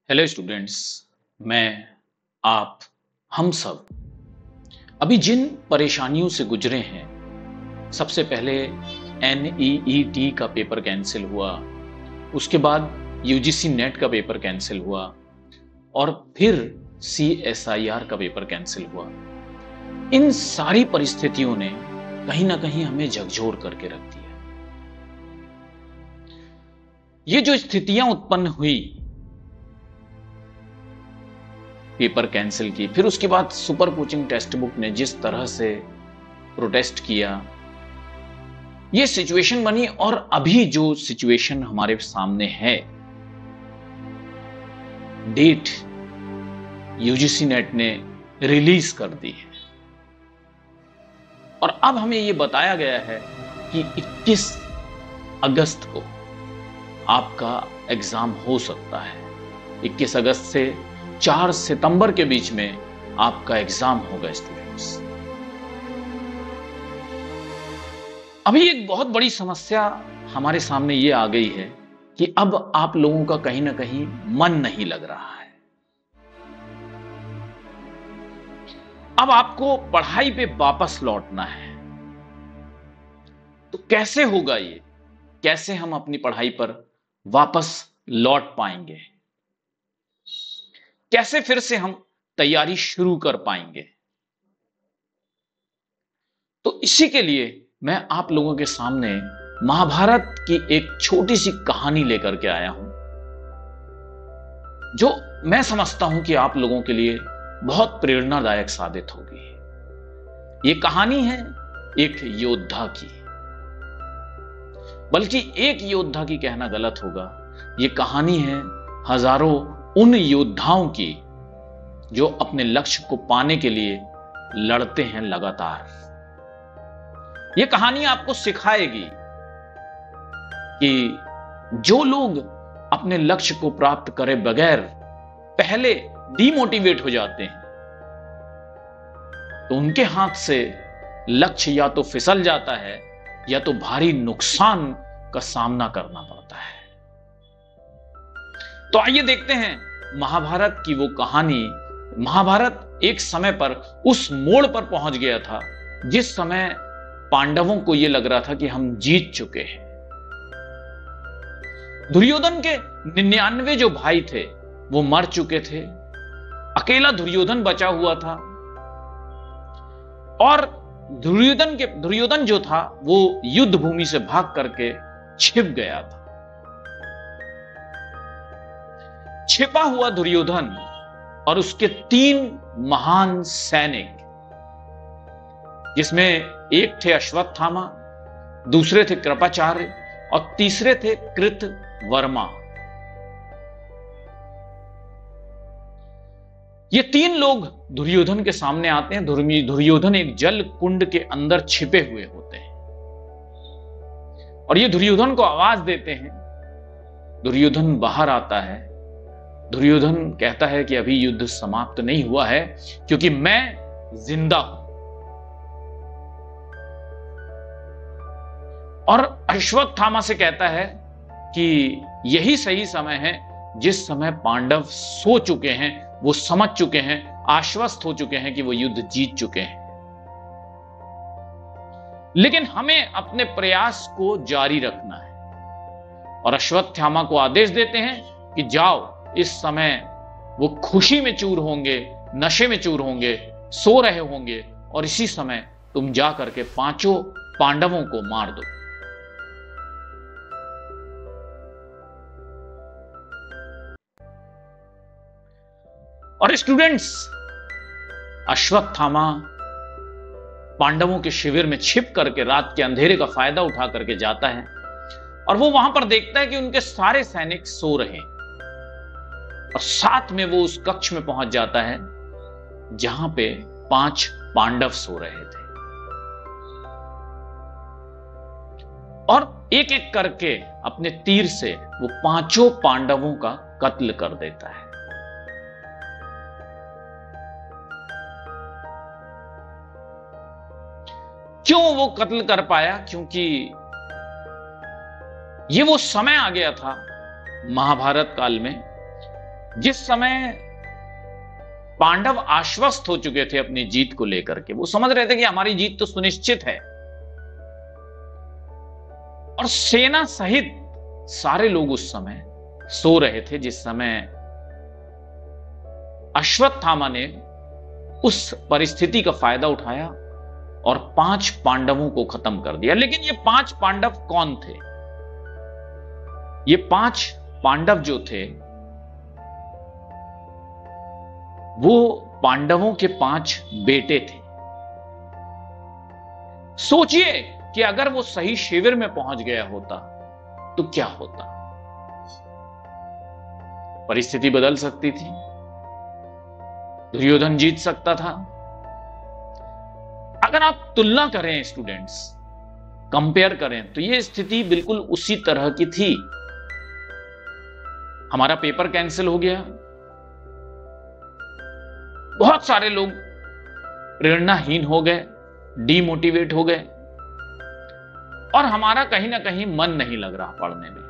Hello students. मैं आप हम सब अभी जिन परेशानियों से गुजरे हैं, सबसे पहले NEET का पेपर कैंसिल हुआ, उसके बाद UGC नेट का पेपर कैंसिल हुआ और फिर CSIR का पेपर कैंसिल हुआ। इन सारी परिस्थितियों ने कहीं ना कहीं हमें झकझोर करके रख दिया। ये जो स्थितियां उत्पन्न हुई, पेपर कैंसिल की, फिर उसके बाद सुपर कोचिंग टेक्स्ट बुक ने जिस तरह से प्रोटेस्ट किया, ये सिचुएशन बनी। और अभी जो सिचुएशन हमारे सामने है, डेट UGC नेट ने रिलीज कर दी है और अब हमें यह बताया गया है कि 21 अगस्त को आपका एग्जाम हो सकता है। 21 अगस्त से 4 सितंबर के बीच में आपका एग्जाम होगा स्टूडेंट्स। अभी एक बहुत बड़ी समस्या हमारे सामने ये आ गई है कि अब आप लोगों का कहीं ना कहीं मन नहीं लग रहा है। अब आपको पढ़ाई पे वापस लौटना है। तो कैसे होगा ये? कैसे हम अपनी पढ़ाई पर वापस लौट पाएंगे? कैसे फिर से हम तैयारी शुरू कर पाएंगे? तो इसी के लिए मैं आप लोगों के सामने महाभारत की एक छोटी सी कहानी लेकर के आया हूं, जो मैं समझता हूं कि आप लोगों के लिए बहुत प्रेरणादायक साबित होगी। ये कहानी है एक योद्धा की, बल्कि एक योद्धा की कहना गलत होगा। ये कहानी है हजारों उन योद्धाओं की जो अपने लक्ष्य को पाने के लिए लड़ते हैं लगातार। यह कहानी आपको सिखाएगी कि जो लोग अपने लक्ष्य को प्राप्त करे बगैर पहले डिमोटिवेट हो जाते हैं, तो उनके हाथ से लक्ष्य या तो फिसल जाता है या तो भारी नुकसान का सामना करना पड़ता है। तो आइए देखते हैं महाभारत की वो कहानी। महाभारत एक समय पर उस मोड़ पर पहुंच गया था जिस समय पांडवों को यह लग रहा था कि हम जीत चुके हैं। दुर्योधन के 99 जो भाई थे वो मर चुके थे, अकेला दुर्योधन बचा हुआ था। और दुर्योधन जो था वो युद्ध भूमि से भाग करके छिप गया था। छिपा हुआ दुर्योधन और उसके 3 महान सैनिक, जिसमें एक थे अश्वत्थामा, दूसरे थे कृपाचार्य और तीसरे थे कृतवर्मा। ये 3 लोग दुर्योधन के सामने आते हैं। दुर्योधन एक जल कुंड के अंदर छिपे हुए होते हैं और ये दुर्योधन को आवाज देते हैं। दुर्योधन बाहर आता है। दुर्योधन कहता है कि अभी युद्ध समाप्त नहीं हुआ है, क्योंकि मैं जिंदा हूं। और अश्वत्थामा से कहता है कि यही सही समय है जिस समय पांडव सो चुके हैं, वो समझ चुके हैं, आश्वस्त हो चुके हैं कि वो युद्ध जीत चुके हैं। लेकिन हमें अपने प्रयास को जारी रखना है। और अश्वत्थामा को आदेश देते हैं कि जाओ, इस समय वो खुशी में चूर होंगे, नशे में चूर होंगे, सो रहे होंगे, और इसी समय तुम जा करके 5 पांडवों को मार दो। और स्टूडेंट्स, अश्वत्थामा पांडवों के शिविर में छिप करके रात के अंधेरे का फायदा उठा करके जाता है और वो वहां पर देखता है कि उनके सारे सैनिक सो रहे हैं। और साथ में वो उस कक्ष में पहुंच जाता है जहां पे 5 पांडव सो रहे थे और एक एक करके अपने तीर से वो 5 पांडवों का कत्ल कर देता है। क्यों वो कत्ल कर पाया? क्योंकि ये वो समय आ गया था महाभारत काल में जिस समय पांडव आश्वस्त हो चुके थे अपनी जीत को लेकर के, वो समझ रहे थे कि हमारी जीत तो सुनिश्चित है, और सेना सहित सारे लोग उस समय सो रहे थे, जिस समय अश्वत्थामा ने उस परिस्थिति का फायदा उठाया और 5 पांडवों को खत्म कर दिया। लेकिन ये 5 पांडव कौन थे? ये 5 पांडव जो थे वो पांडवों के 5 बेटे थे। सोचिए कि अगर वो सही शिविर में पहुंच गया होता तो क्या होता। परिस्थिति बदल सकती थी, दुर्योधन जीत सकता था। अगर आप तुलना करें स्टूडेंट्स, कंपेयर करें, तो यह स्थिति बिल्कुल उसी तरह की थी। हमारा पेपर कैंसिल हो गया, बहुत सारे लोग प्रेरणाहीन हो गए, डीमोटिवेट हो गए, और हमारा कहीं ना कहीं मन नहीं लग रहा पढ़ने में।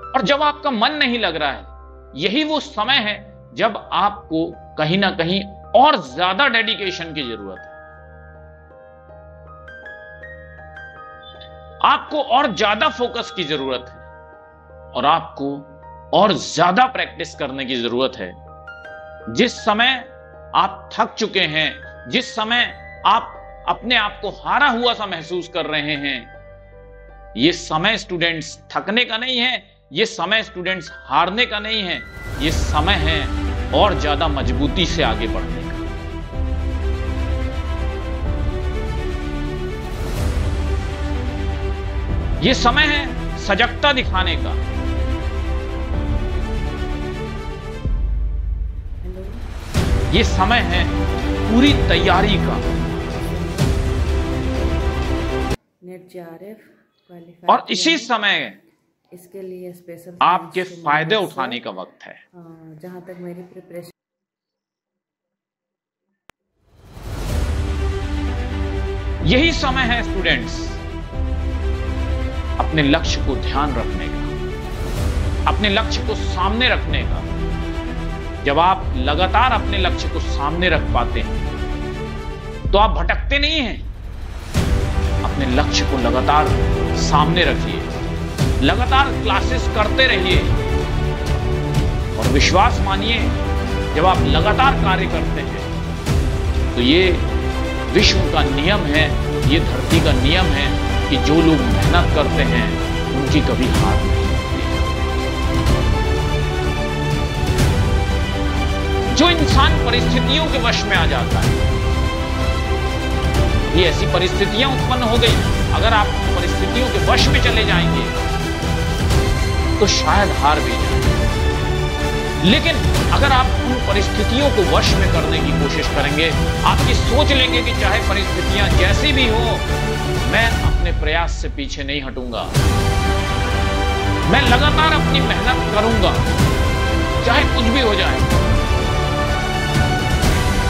और जब आपका मन नहीं लग रहा है, यही वो समय है जब आपको कहीं ना कहीं और ज्यादा डेडिकेशन की जरूरत है। आपको और ज्यादा फोकस की जरूरत है, और आपको और ज्यादा प्रैक्टिस करने की जरूरत है। जिस समय आप थक चुके हैं, जिस समय आप अपने आप को हारा हुआ सा महसूस कर रहे हैं, यह समय स्टूडेंट्स थकने का नहीं है, यह समय स्टूडेंट्स हारने का नहीं है, यह समय है और ज्यादा मजबूती से आगे बढ़ने का। यह समय है सजगता दिखाने का। यह समय है पूरी तैयारी का, और इसी समय इसके लिए स्पेशल आपके फायदे उठाने का वक्त है। जहां तक मेरी प्रिपरेशन, यही समय है स्टूडेंट्स अपने लक्ष्य को ध्यान रखने का, अपने लक्ष्य को सामने रखने का। जब आप लगातार अपने लक्ष्य को सामने रख पाते हैं तो आप भटकते नहीं हैं। अपने लक्ष्य को लगातार सामने रखिए, लगातार क्लासेस करते रहिए, और विश्वास मानिए जब आप लगातार कार्य करते हैं तो ये विश्व का नियम है, ये धरती का नियम है कि जो लोग मेहनत करते हैं उनकी कभी हार नहीं होती। जो इंसान परिस्थितियों के वश में आ जाता है, ये ऐसी परिस्थितियां उत्पन्न हो गई, अगर आप परिस्थितियों के वश में चले जाएंगे तो शायद हार भी जाएंगे। लेकिन अगर आप उन परिस्थितियों को वश में करने की कोशिश करेंगे, आपकी सोच लेंगे कि चाहे परिस्थितियां जैसी भी हो, मैं अपने प्रयास से पीछे नहीं हटूंगा, मैं लगातार अपनी मेहनत करूंगा, चाहे कुछ भी हो जाए,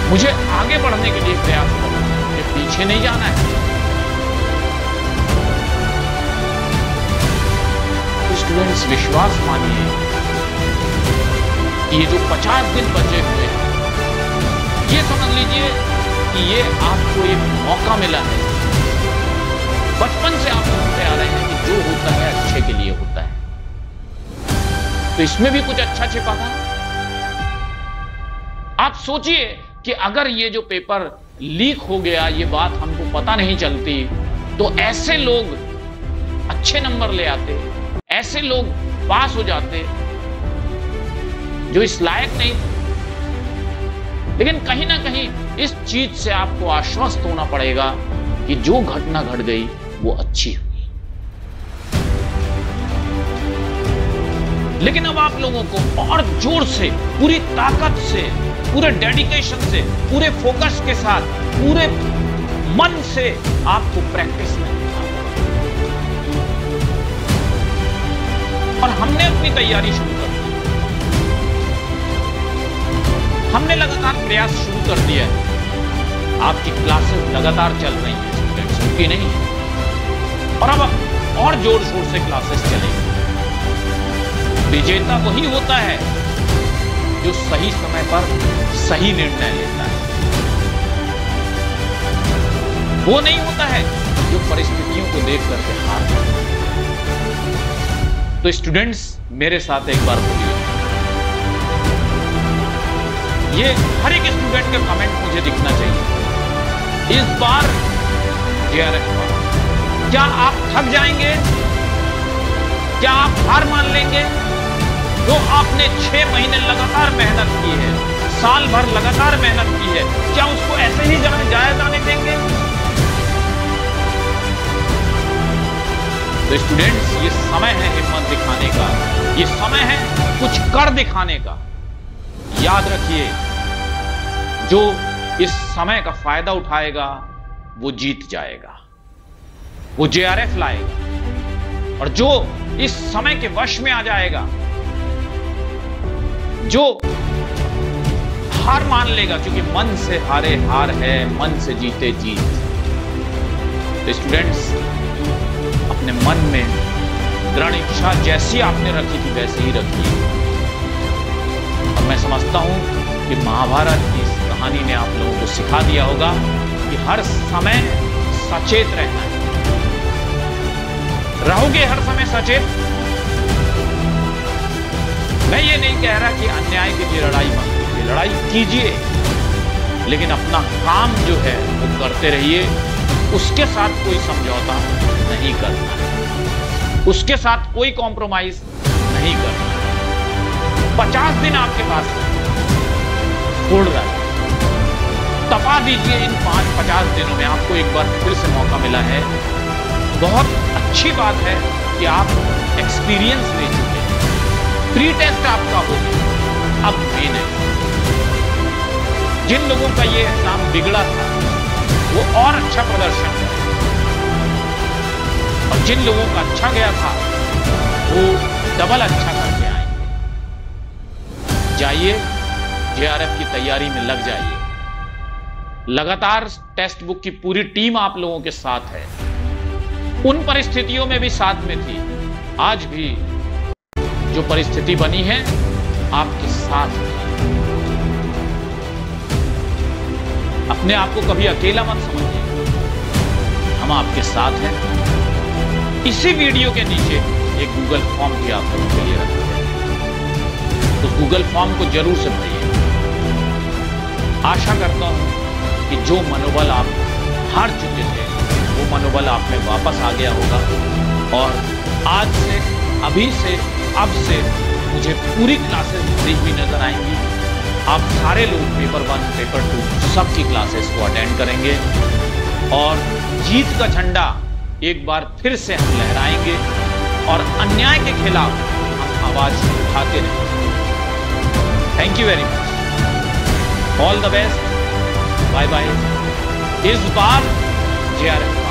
मुझे आगे बढ़ने के लिए प्रयास करना है, मुझे पीछे नहीं जाना है। स्टूडेंट्स, विश्वास मानिए कि ये जो 50 दिन बचे हुए हैं, ये समझ लीजिए कि ये आपको एक मौका मिला है। बचपन से आप सुनते आ रहे हैं कि जो होता है अच्छे के लिए होता है, तो इसमें भी कुछ अच्छा छिपा था। आप सोचिए कि अगर ये जो पेपर लीक हो गया, ये बात हमको पता नहीं चलती, तो ऐसे लोग अच्छे नंबर ले आते, ऐसे लोग पास हो जाते जो इस लायक नहीं थे। लेकिन कहीं ना कहीं इस चीज से आपको आश्वस्त होना पड़ेगा कि जो घटना घट गई वो अच्छी हुई। लेकिन अब आप लोगों को और जोर से, पूरी ताकत से, पूरे डेडिकेशन से, पूरे फोकस के साथ, पूरे मन से आपको प्रैक्टिस में, और हमने अपनी तैयारी शुरू कर दी, हमने लगातार प्रयास शुरू कर दिया है। आपकी क्लासेस लगातार चल रही हैं स्टूडेंट्स, रुकी नहीं है, और अब और जोर शोर से क्लासेस चलेंगी। विजेता वही होता है जो सही समय पर सही निर्णय लेता है। वो नहीं होता है जो परिस्थितियों को देख करके हारता है। तो स्टूडेंट्स, मेरे साथ एक बार बोलिए, ये हर एक स्टूडेंट का कमेंट मुझे दिखना चाहिए। इस बार JRF पास, क्या आप थक जाएंगे? क्या आप हार मान लेंगे? जो आपने 6 महीने लगातार मेहनत की है, साल भर लगातार मेहनत की है, क्या उसको ऐसे ही जाया जाने देंगे? तो स्टूडेंट्स, ये समय है हिम्मत दिखाने का, ये समय है कुछ कर दिखाने का। याद रखिए, जो इस समय का फायदा उठाएगा वो जीत जाएगा, वो JRF लाएगा। और जो इस समय के वश में आ जाएगा, जो हार मान लेगा, क्योंकि मन से हारे हार है, मन से जीते जीत। तो स्टूडेंट्स, अपने मन में दृढ़ इच्छा जैसी आपने रखी थी वैसे ही रखिए। और मैं समझता हूं कि महाभारत की इस कहानी ने आप लोगों को सिखा दिया होगा कि हर समय सचेत रहना है। रहोगे हर समय सचेत? मैं ये नहीं कह रहा कि अन्याय के लिए लड़ाई मत कीजिए, लड़ाई कीजिए, लेकिन अपना काम जो है वो करते रहिए। उसके साथ कोई समझौता नहीं करना है, उसके साथ कोई कॉम्प्रोमाइज नहीं करना है। 50 दिन आपके पास छोड़ रहा है, तपा दीजिए इन 50 दिनों में। आपको एक बार फिर से मौका मिला है। बहुत अच्छी बात है कि आप एक्सपीरियंस ले चुके हैं, प्री टेस्ट आपका हो गया, अब मेन है। जिन लोगों का ये एग्जाम बिगड़ा था वो और अच्छा प्रदर्शन करें, और जिन लोगों का अच्छा गया था वो डबल अच्छा करके आएंगे। जाइए, JRF की तैयारी में लग जाइए। लगातार टेस्ट बुक की पूरी टीम आप लोगों के साथ है, उन परिस्थितियों में भी साथ में थी, आज भी जो परिस्थिति बनी है आपके साथ है। अपने आप को कभी अकेला मत समझिए, हम आपके साथ हैं। इसी वीडियो के नीचे एक गूगल फॉर्म भी आप लोगों के लिए रखा है, उस गूगल फॉर्म को जरूर से भरिए। आशा करता हूं कि जो मनोबल आप हार चुके थे वो मनोबल आप में वापस आ गया होगा। और आज से, अभी से, अब से मुझे पूरी क्लासेस दी हुई नजर आएंगी। आप सारे लोग पेपर 1, पेपर 2 सबकी क्लासेस को अटेंड करेंगे और जीत का झंडा एक बार फिर से हम लहराएंगे और अन्याय के खिलाफ हम आवाज उठाते रहेंगे। Thank you very much, all the best, bye bye. इस बार JRF